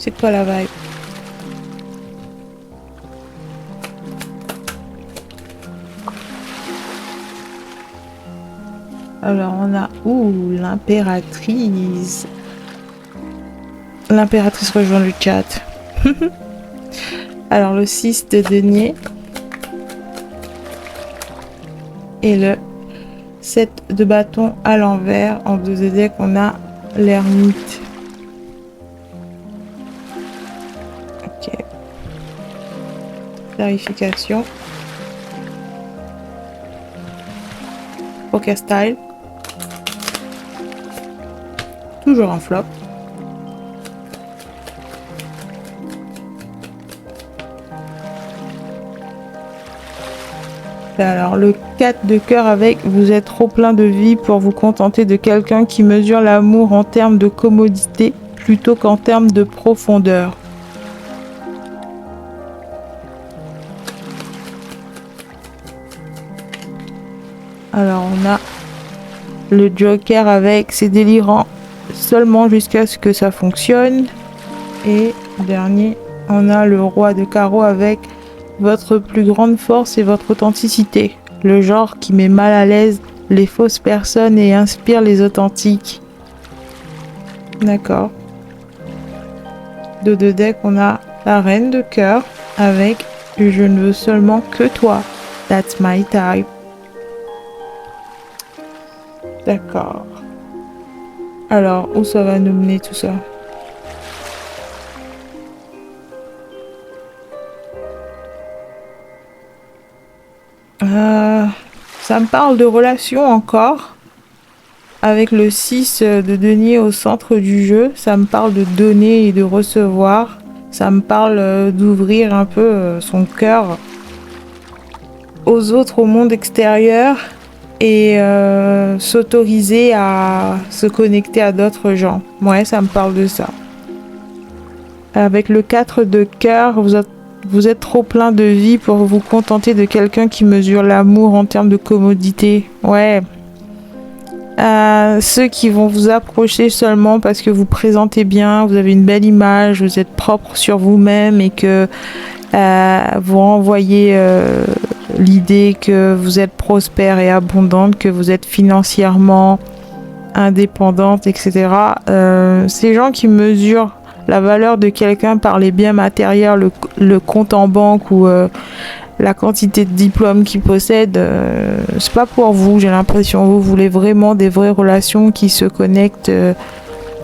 C'est quoi la vibe? Alors on a l'impératrice. L'impératrice rejoint le chat. Alors le 6 de denier. Et le 7 de bâton à l'envers. En 2 de deck, on a l'ermite. Ok. Clarification. Poker style. Toujours un flop. Alors le 4 de cœur avec vous êtes trop plein de vie pour vous contenter de quelqu'un qui mesure l'amour en termes de commodité plutôt qu'en termes de profondeur. Alors on a le joker avec c'est délirant seulement jusqu'à ce que ça fonctionne. Et dernier, on a le roi de carreau avec votre plus grande force et votre authenticité. Le genre qui met mal à l'aise les fausses personnes et inspire les authentiques. D'accord. De deux decks, on a la reine de cœur avec je ne veux seulement que toi. That's my type. D'accord. Alors, où ça va nous mener tout ça? Ça me parle de relation encore. Avec le 6 de denier au centre du jeu, ça me parle de donner et de recevoir. Ça me parle d'ouvrir un peu son cœur aux autres, au monde extérieur et s'autoriser à se connecter à d'autres gens. Ouais, ça me parle de ça. Avec le 4 de cœur, vous êtes trop plein de vie pour vous contenter de quelqu'un qui mesure l'amour en termes de commodité. Ouais. Ceux qui vont vous approcher seulement parce que vous présentez bien, vous avez une belle image, vous êtes propre sur vous-même et que vous renvoyez l'idée que vous êtes prospère et abondante, que vous êtes financièrement indépendante, etc. Ces gens qui mesurent la valeur de quelqu'un par les biens matériels, le compte en banque ou la quantité de diplômes qu'il possède, c'est pas pour vous, j'ai l'impression. Vous voulez vraiment des vraies relations qui se connectent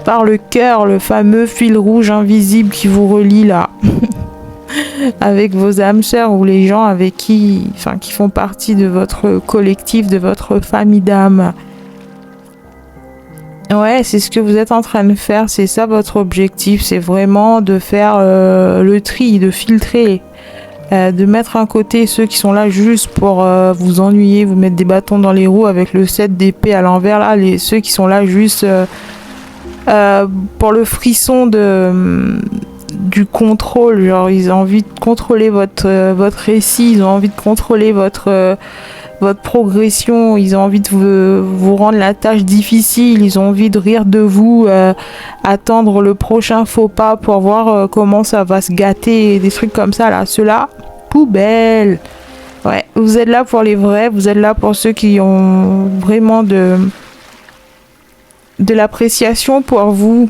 par le cœur, le fameux fil rouge invisible qui vous relie là. Avec vos âmes sœurs ou les gens avec qui font partie de votre collectif, de votre famille d'âmes. Ouais, c'est ce que vous êtes en train de faire, c'est ça votre objectif, c'est vraiment de faire le tri, de filtrer, de mettre un côté ceux qui sont là juste pour vous ennuyer, vous mettre des bâtons dans les roues avec le 7 d'épée à l'envers, là, ceux qui sont là juste pour le frisson du contrôle, genre ils ont envie de contrôler votre récit, ils ont envie de contrôler votre progression, ils ont envie de vous rendre la tâche difficile, ils ont envie de rire de vous, attendre le prochain faux pas pour voir comment ça va se gâter, des trucs comme ça là, ceux-là, poubelle. Ouais, vous êtes là pour les vrais, vous êtes là pour ceux qui ont vraiment de l'appréciation pour vous.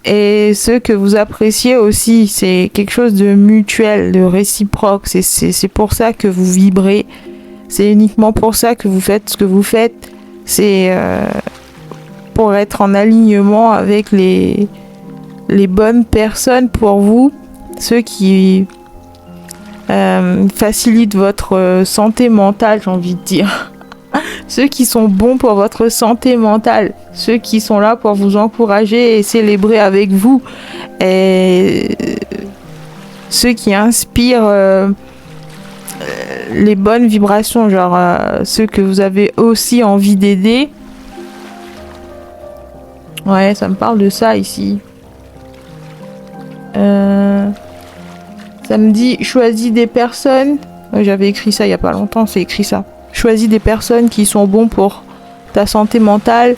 Et ceux que vous appréciez aussi, c'est quelque chose de mutuel, de réciproque, c'est pour ça que vous vibrez. C'est uniquement pour ça que vous faites ce que vous faites. C'est pour être en alignement avec les bonnes personnes pour vous. Ceux qui facilitent votre santé mentale, j'ai envie de dire. Ceux qui sont bons pour votre santé mentale. Ceux qui sont là pour vous encourager et célébrer avec vous. Et ceux qui inspirent les bonnes vibrations, genre ceux que vous avez aussi envie d'aider. Ouais, ça me parle de ça ici. Ça me dit choisis des personnes. J'avais écrit ça il y a pas longtemps, c'est écrit ça. Choisis des personnes qui sont bons pour ta santé mentale,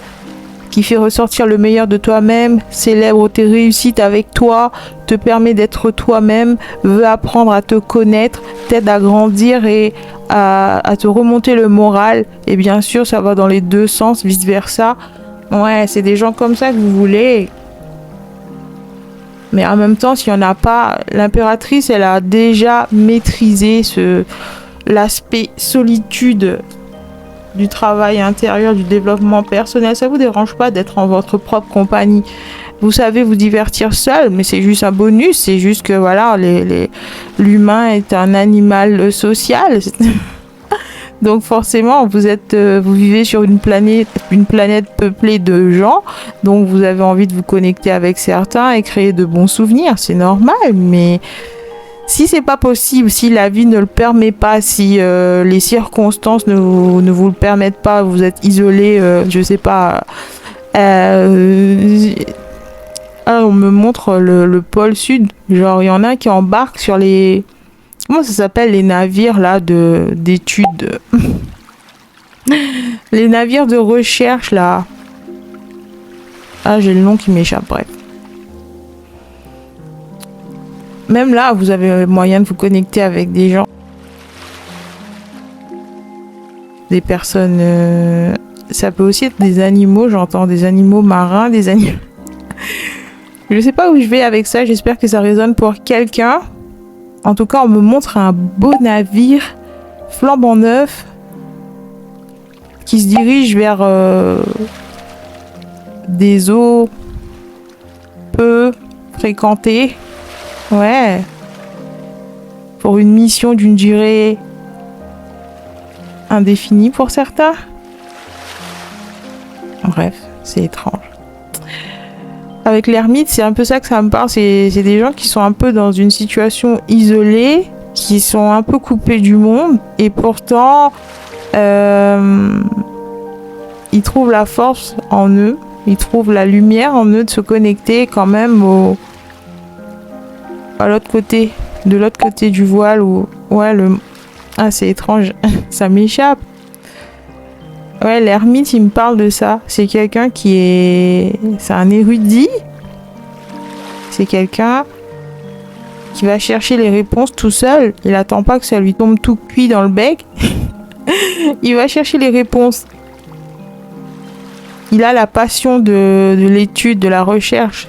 qui fait ressortir le meilleur de toi-même, célèbre tes réussites avec toi, te permet d'être toi-même, veut apprendre à te connaître, t'aide à grandir et à te remonter le moral. Et bien sûr, ça va dans les deux sens, vice-versa. Ouais, c'est des gens comme ça que vous voulez. Mais en même temps, s'il n'y en a pas, l'impératrice, elle a déjà maîtrisé l'aspect solitude du travail intérieur, du développement personnel. Ça vous dérange pas d'être en votre propre compagnie. Vous savez vous divertir seul, mais c'est juste un bonus. C'est juste que voilà, l'humain est un animal social. Donc forcément, vous vivez sur une planète peuplée de gens, donc vous avez envie de vous connecter avec certains et créer de bons souvenirs. C'est normal, mais si c'est pas possible, si la vie ne le permet pas, si les circonstances ne vous le permettent pas, vous êtes isolé, je sais pas. On me montre le pôle sud. Genre, il y en a qui embarquent sur les... Comment ça s'appelle, les navires là d'études? Les navires de recherche là. Ah, j'ai le nom qui m'échappe, bref. Même là, vous avez moyen de vous connecter avec des gens. Des personnes... Ça peut aussi être des animaux, j'entends des animaux marins, des animaux... Je sais pas où je vais avec ça, j'espère que ça résonne pour quelqu'un. En tout cas, on me montre un beau navire flambant neuf qui se dirige vers des eaux peu fréquentées. Ouais. Pour une mission d'une durée indéfinie pour certains. Bref, c'est étrange. Avec l'ermite, c'est un peu ça que ça me parle. C'est des gens qui sont un peu dans une situation isolée, qui sont un peu coupés du monde, et pourtant, ils trouvent la force en eux, ils trouvent la lumière en eux de se connecter quand même à l'autre côté, de l'autre côté du voile. Ah, c'est étrange, ça m'échappe. Ouais, l'ermite, il me parle de ça. C'est quelqu'un c'est un érudit. C'est quelqu'un qui va chercher les réponses tout seul. Il attend pas que ça lui tombe tout cuit dans le bec. Il va chercher les réponses. Il a la passion de l'étude, de la recherche.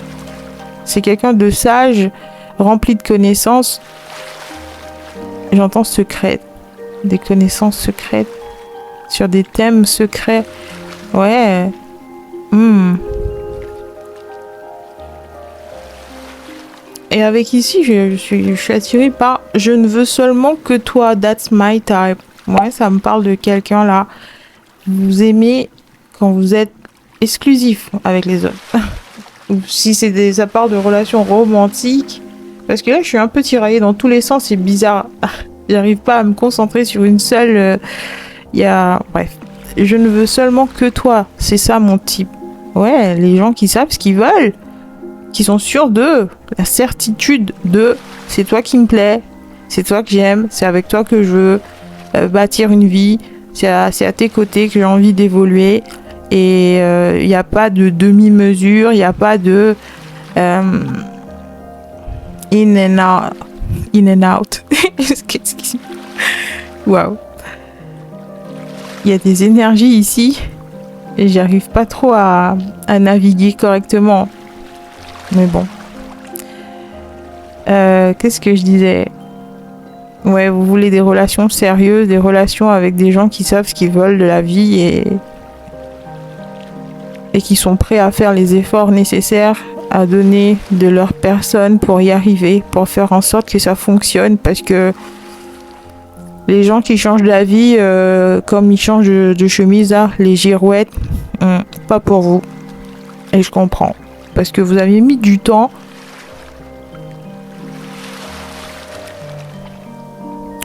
C'est quelqu'un de sage, rempli de connaissances. J'entends secrètes. Des connaissances secrètes. Sur des thèmes secrets. Ouais. Et avec ici, je suis attirée par « Je ne veux seulement que toi, that's my type ». Ouais, ça me parle de quelqu'un là. Vous aimez quand vous êtes exclusif avec les autres. Ou si ça parle de relations romantiques. Parce que là, je suis un peu tiraillée dans tous les sens, c'est bizarre. J'arrive pas à me concentrer sur une seule... Bref. Je ne veux seulement que toi. C'est ça mon type. Ouais, les gens qui savent ce qu'ils veulent. Qui sont sûrs d'eux. La certitude de c'est toi qui me plaît. C'est toi que j'aime. C'est avec toi que je veux bâtir une vie. C'est à tes côtés que j'ai envie d'évoluer. Et il n'y a pas de demi-mesure. Il n'y a pas de in and out. Waouh. Il y a des énergies ici et j'arrive pas trop à naviguer correctement. Mais bon. Qu'est-ce que je disais? Ouais, vous voulez des relations sérieuses, des relations avec des gens qui savent ce qu'ils veulent de la vie et qui sont prêts à faire les efforts nécessaires à donner de leur personne pour y arriver, pour faire en sorte que ça fonctionne, parce que les gens qui changent d'avis comme ils changent de chemise, là, les girouettes, pas pour vous. Et je comprends. Parce que vous avez mis du temps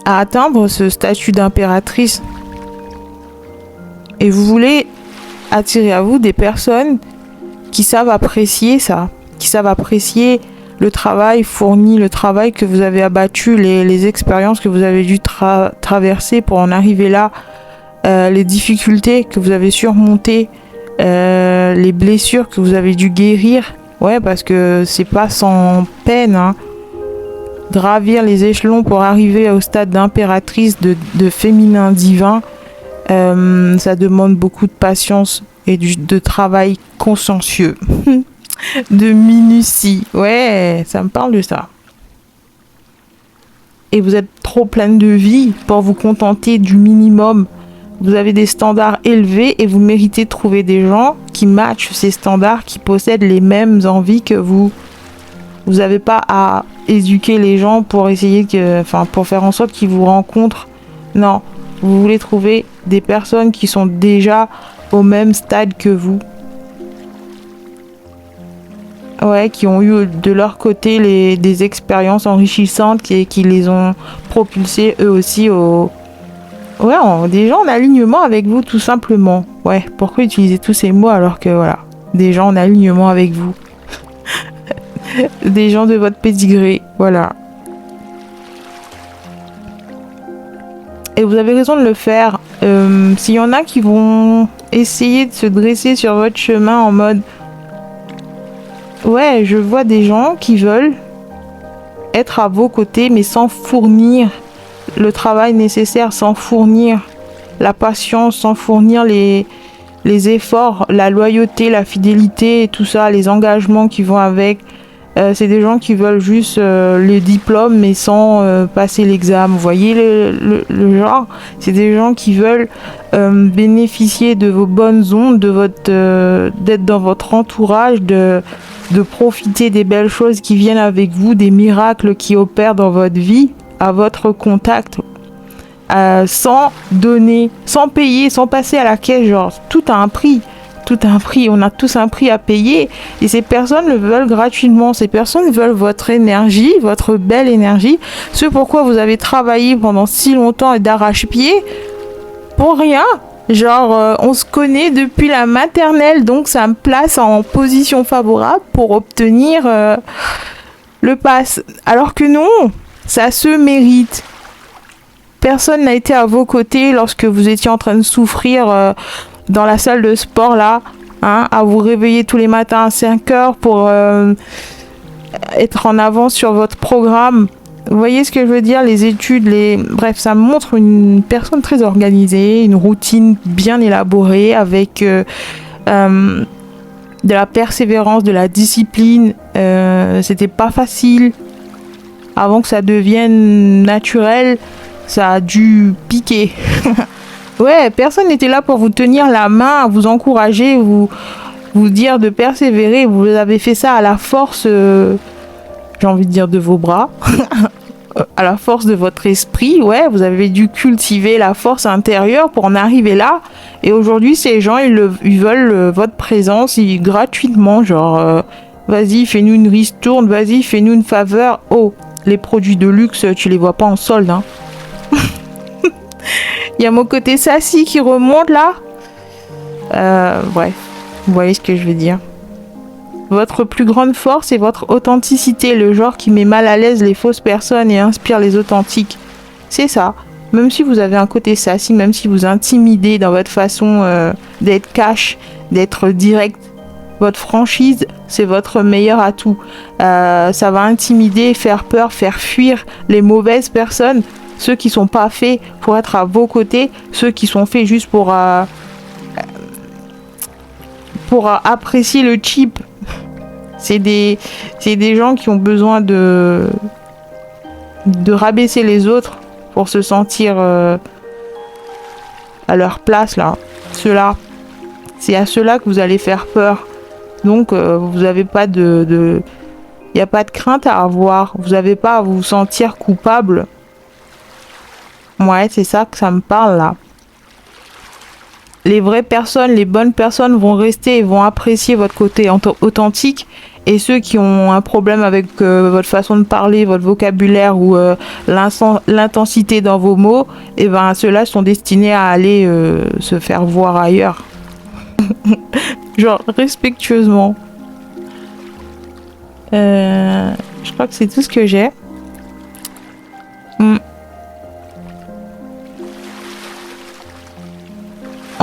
à atteindre ce statut d'impératrice. Et vous voulez attirer à vous des personnes qui savent apprécier ça, qui savent apprécier le travail fourni, le travail que vous avez abattu, les expériences que vous avez dû traverser pour en arriver là, les difficultés que vous avez surmontées, les blessures que vous avez dû guérir. Ouais, parce que c'est pas sans peine, hein. Gravir les échelons pour arriver au stade d'impératrice, de féminin divin, ça demande beaucoup de patience et de travail consciencieux, de minutie. Ouais, ça me parle de ça. Et vous êtes trop pleine de vie pour vous contenter du minimum. Vous avez des standards élevés et vous méritez de trouver des gens qui matchent ces standards, qui possèdent les mêmes envies que vous. Vous n'avez pas à éduquer les gens pour essayer pour faire en sorte qu'ils vous rencontrent. Non, vous voulez trouver des personnes qui sont déjà au même stade que vous. Ouais, qui ont eu de leur côté des expériences enrichissantes qui les ont propulsés eux aussi des gens en alignement avec vous tout simplement. Ouais, pourquoi utiliser tous ces mots alors que voilà, des gens en alignement avec vous. Des gens de votre pédigré, voilà. Et vous avez raison de le faire. S'il y en a qui vont essayer de se dresser sur votre chemin en mode ouais, je vois des gens qui veulent être à vos côtés mais sans fournir le travail nécessaire, sans fournir la patience, sans fournir les efforts, la loyauté, la fidélité, tout ça, les engagements qui vont avec. C'est des gens qui veulent juste les diplômes mais sans passer l'examen. Vous voyez le genre? C'est des gens qui veulent bénéficier de vos bonnes ondes, d'être dans votre entourage, de profiter des belles choses qui viennent avec vous, des miracles qui opèrent dans votre vie, à votre contact, sans donner, sans payer, sans passer à la caisse. Genre, tout a un prix. Tout a un prix, on a tous un prix à payer et ces personnes le veulent gratuitement, ces personnes veulent votre énergie, votre belle énergie, ce pourquoi vous avez travaillé pendant si longtemps et d'arrache-pied pour rien. Genre, on se connaît depuis la maternelle, donc ça me place en position favorable pour obtenir le pass. Alors que non, ça se mérite. Personne n'a été à vos côtés lorsque vous étiez en train de souffrir dans la salle de sport là, hein, à vous réveiller tous les matins à 5h pour être en avance sur votre programme. Vous voyez ce que je veux dire? Les études, bref, ça montre une personne très organisée, une routine bien élaborée avec de la persévérance, de la discipline. C'était pas facile. Avant que ça devienne naturel, ça a dû piquer. Ouais, personne n'était là pour vous tenir la main, vous encourager, vous dire de persévérer. Vous avez fait ça à la force, j'ai envie de dire, de vos bras, à la force de votre esprit. Ouais, vous avez dû cultiver la force intérieure pour en arriver là. Et aujourd'hui, ces gens, ils veulent votre présence gratuitement. Genre, vas-y, fais-nous une ristourne, vas-y, fais-nous une faveur. Oh, les produits de luxe, tu les vois pas en solde, hein. Il y a mon côté sassy qui remonte là. Bref, vous voyez ce que je veux dire. Votre plus grande force est votre authenticité, le genre qui met mal à l'aise les fausses personnes et inspire les authentiques. C'est ça. Même si vous avez un côté sassy, même si vous intimidez dans votre façon d'être cash, d'être direct, votre franchise, c'est votre meilleur atout. Ça va intimider, faire peur, faire fuir les mauvaises personnes. Ceux qui sont pas faits pour être à vos côtés, ceux qui sont faits juste pour apprécier le cheap. C'est des gens qui ont besoin de rabaisser les autres pour se sentir à leur place là. C'est à ceux-là que vous allez faire peur. Donc vous n'avez pas il n'y a pas de crainte à avoir. Vous n'avez pas à vous sentir coupable. Ouais, c'est ça que ça me parle là. Les vraies personnes, les bonnes personnes vont rester et vont apprécier votre côté authentique. Et ceux qui ont un problème avec votre façon de parler, votre vocabulaire ou l'intensité dans vos mots, et ben ceux-là sont destinés à aller se faire voir ailleurs. Genre respectueusement. Je crois que c'est tout ce que j'ai.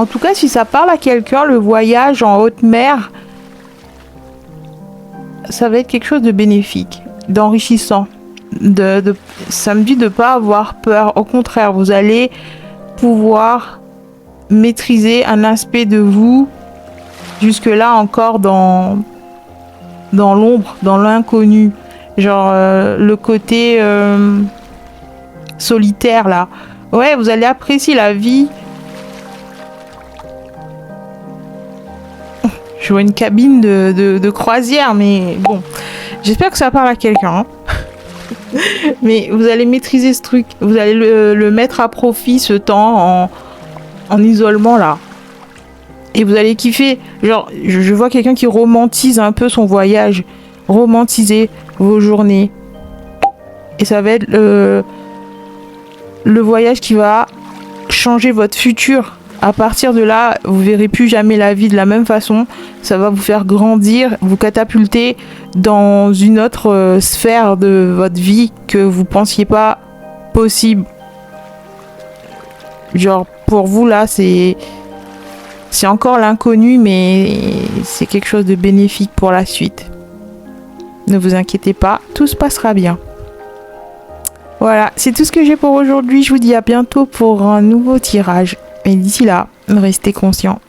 En tout cas, si ça parle à quelqu'un, le voyage en haute mer, ça va être quelque chose de bénéfique, d'enrichissant. Ça me dit de ne pas avoir peur. Au contraire, vous allez pouvoir maîtriser un aspect de vous jusque-là encore dans l'ombre, dans l'inconnu. Genre le côté solitaire là. Ouais, vous allez apprécier la vie. Je vois une cabine de croisière, mais bon. J'espère que ça parle à quelqu'un. Hein. Mais vous allez maîtriser ce truc. Vous allez le mettre à profit ce temps en isolement là. Et vous allez kiffer. Genre, je vois quelqu'un qui romantise un peu son voyage. Romantiser vos journées. Et ça va être le voyage qui va changer votre futur. À partir de là, vous verrez plus jamais la vie de la même façon. Ça va vous faire grandir, vous catapulter dans une autre sphère de votre vie que vous pensiez pas possible. Genre, pour vous là, c'est encore l'inconnu, mais c'est quelque chose de bénéfique pour la suite. Ne vous inquiétez pas, tout se passera bien. Voilà, c'est tout ce que j'ai pour aujourd'hui. Je vous dis à bientôt pour un nouveau tirage. Et d'ici là, restez conscients.